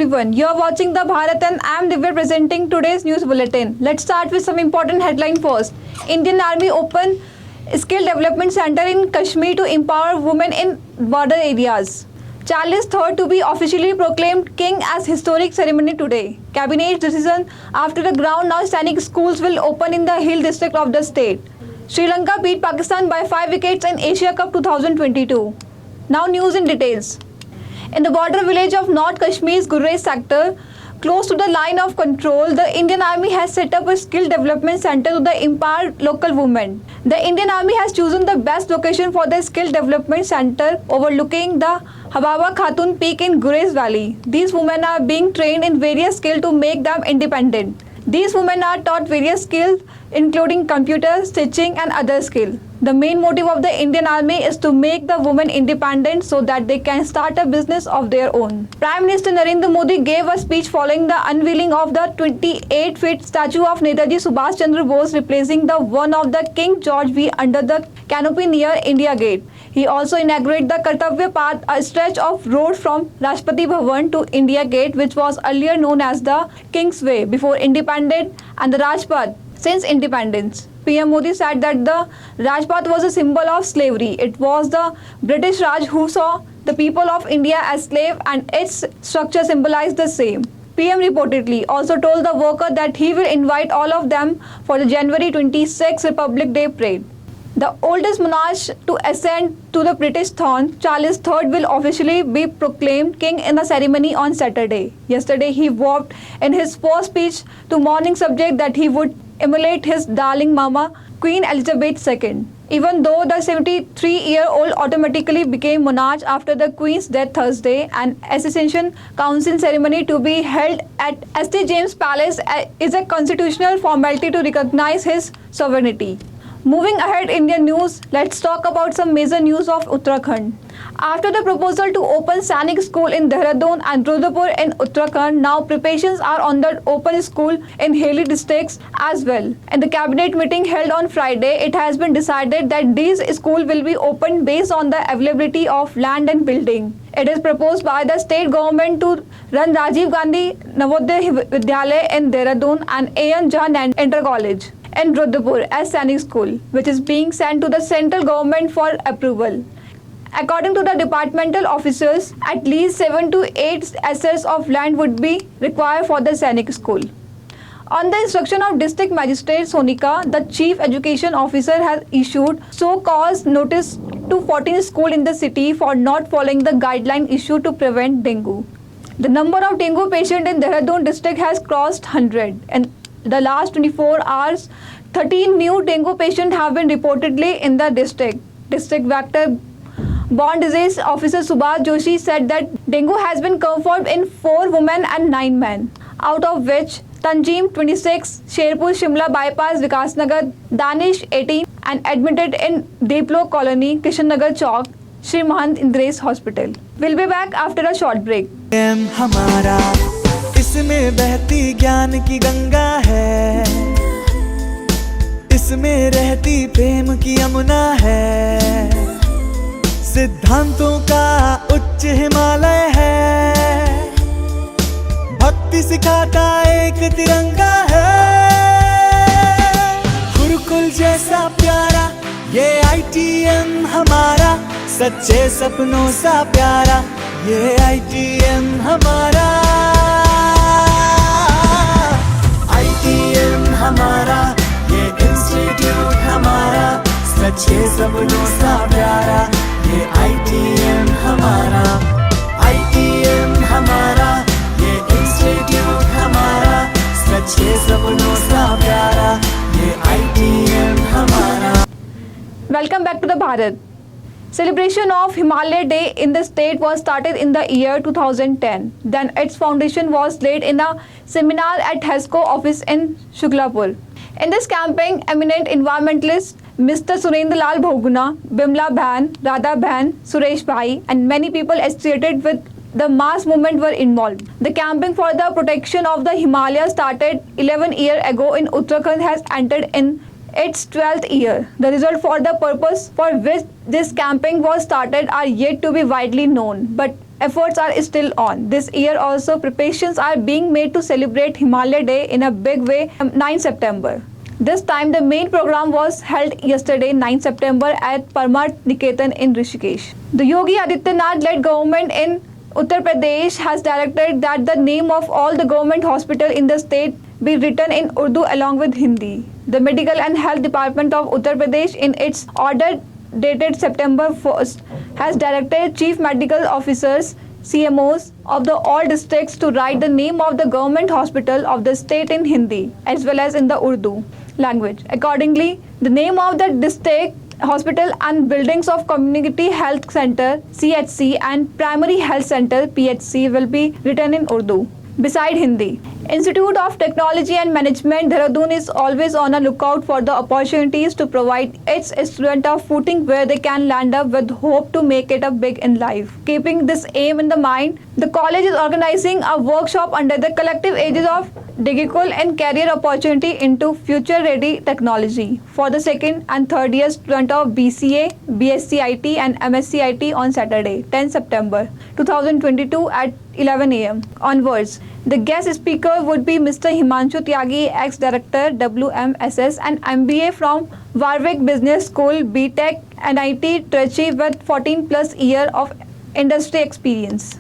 everyone. You are watching the Bharat and I am Divya presenting today's news bulletin. Let's start with some important headline first. Indian Army open skill development center in Kashmir to empower women in border areas. Charles III to be officially proclaimed king as historic ceremony today. Cabinet decision after the ground now Sainik schools will open in the hill district of the state. Sri Lanka beat Pakistan by 5 wickets in Asia Cup 2022. Now news in details. In the border village of North Kashmir's Gurez sector, close to the line of control, the Indian Army has set up a skill development center to the empower local women. The Indian Army has chosen the best location for the skill development center overlooking the Hababa Khatun Peak in Gurez Valley. These women are being trained in various skills to make them independent. These women are taught various skills including computer, stitching and other skills. The main motive of the Indian Army is to make the women independent so that they can start a business of their own. Prime Minister Narendra Modi gave a speech following the unveiling of the 28-feet statue of Netaji Subhash Chandra Bose replacing the one of the King George V under the canopy near India Gate. He also inaugurated the Kartavya Path, a stretch of road from Rashtrapati Bhavan to India Gate, which was earlier known as the King's Way before independence, and the Rajpath since independence. PM Modi said that the Rajpath was a symbol of slavery. It was the British Raj who saw the people of India as slaves and its structure symbolized the same. PM reportedly also told the worker that he will invite all of them for the January 26 Republic Day parade. The oldest monarch to ascend to the British throne, Charles III, will officially be proclaimed king in the ceremony on Saturday. Yesterday, he vowed in his first speech to morning subject that he would emulate his darling mama, Queen Elizabeth II. Even though the 73-year-old automatically became monarch after the Queen's death Thursday, an accession council ceremony to be held at St. James Palace is a constitutional formality to recognize his sovereignty. Moving ahead Indian news, let's talk about some major news of Uttarakhand. After the proposal to open Sainik school in Dehradun and Rudapur in Uttarakhand, now preparations are on the open school in Hilli districts as well. In the cabinet meeting held on Friday, it has been decided that these schools will be opened based on the availability of land and building. It is proposed by the state government to run Rajiv Gandhi Navodaya Vidyalaya in Dehradun and A.N. Jha Inter College in Rudapur as Sainik school, which is being sent to the central government for approval. According to the departmental officers, at least 7 to 8 acres of land would be required for the Sainik school. On the instruction of District Magistrate Sonika, the Chief Education Officer has issued so-called notice to 14 schools in the city for not following the guideline issued to prevent dengue. The number of dengue patients in Dehradun district has crossed 100. In the last 24 hours, 13 new dengue patients have been reportedly in the district. District Vector Borne Disease Officer Subhash Joshi said that dengue has been confirmed in 4 women and 9 men, out of which Tanjeem 26, Sherpur Shimla Bypass Vikasnagar, Danish 18 and admitted in Deeplo Colony, Kishan Nagar Chowk, Shri Mahant Indresh Hospital. We'll be back after a short break. इसमें बहती ज्ञान की गंगा है, इसमें रहती प्रेम की यमुना है, सिद्धांतों का उच्च हिमालय है, भक्ति सिखाता एक तिरंगा है, गुरुकुल जैसा प्यारा ये ITM हमारा, सच्चे सपनों सा प्यारा ये ITM हमारा, ITM हमारा ये इंस्टीट्यूट हमारा, सच्चे सपनों सा प्यारा ये ITM हमारा, ITM हमारा ये इंस्टीट्यूट हमारा, सच्चे सपनों सा प्यारा ये ITM हमारा. Welcome back to the Bharat. Celebration of Himalaya Day in the state was started in the year 2010. Then its foundation was laid in a seminar at HESCO office in Shuklapur. In this campaign, eminent environmentalists Mr. Surendra Lal Bhoguna, Bimla Bhan, Radha Bhan, Suresh Bhai and many people associated with the mass movement were involved. The campaign for the protection of the Himalayas started 11 years ago in Uttarakhand has entered in its 12th year. The result for the purpose for which this campaign was started are yet to be widely known, but efforts are still on. This year also preparations are being made to celebrate Himalaya Day in a big way on 9 September. This time the main program was held yesterday 9 September at Parmat Niketan in Rishikesh. The Yogi Adityanath led government in Uttar Pradesh has directed that the name of all the government hospitals in the state be written in Urdu along with Hindi. The Medical and Health Department of Uttar Pradesh in its order dated September 1st has directed Chief Medical Officers CMOs of the all districts to write the name of the government hospital of the state in Hindi as well as in the Urdu language. Accordingly, the name of the district hospital and buildings of community health center CHC and primary health center PHC will be written in Urdu beside Hindi. Institute of Technology and Management Dehradun is always on a lookout for the opportunities to provide its students a footing where they can land up with hope to make it a big in life. Keeping this aim in the mind, the college is organizing a workshop under the collective aegis of Digital and Career Opportunity into Future Ready Technology for the second and third year student of BCA, BSc IT and MSc IT on Saturday, 10 September 2022 at 11 am onwards. The guest speaker would be Mr. Himanshu Tyagi, ex-director WMSS and MBA from Warwick Business School, BTech, NIT Trichy with 14 plus year of industry experience.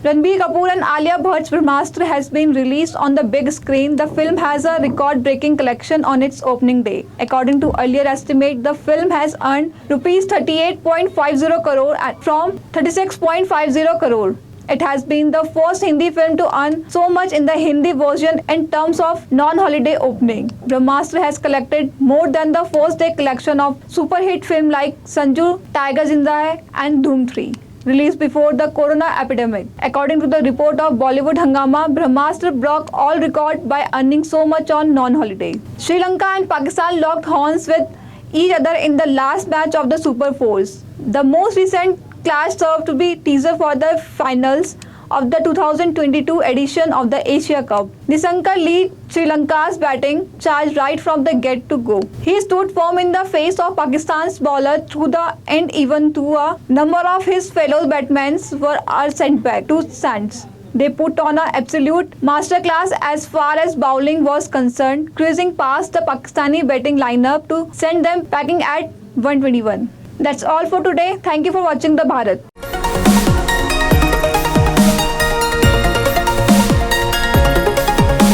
Ranbir Kapoor and Alia Bhatt's Brahmastra has been released on the big screen. The film has a record-breaking collection on its opening day. According to earlier estimate, the film has earned rupees 38.50 crore from 36.50 crore. It has been the first Hindi film to earn so much in the Hindi version in terms of non-holiday opening. Brahmastra has collected more than the first day collection of super hit films like Sanju, Tiger Zinda Hai and Dhoom 3. Released before the corona epidemic. According to the report of Bollywood Hungama, Brahmastra broke all records by earning so much on non-holiday. Sri Lanka and Pakistan locked horns with each other in the last match of the Super Fours. The most recent clash served to be teaser for the finals of the 2022 edition of the Asia Cup. Nissanka lead Sri Lanka's batting charge right from the get-to-go. He stood firm in the face of Pakistan's bowler through the end even though a number of his fellow batsmen were sent back to stands. They put on an absolute masterclass as far as bowling was concerned, cruising past the Pakistani batting lineup to send them packing at 121. That's all for today. Thank you for watching the Bharat.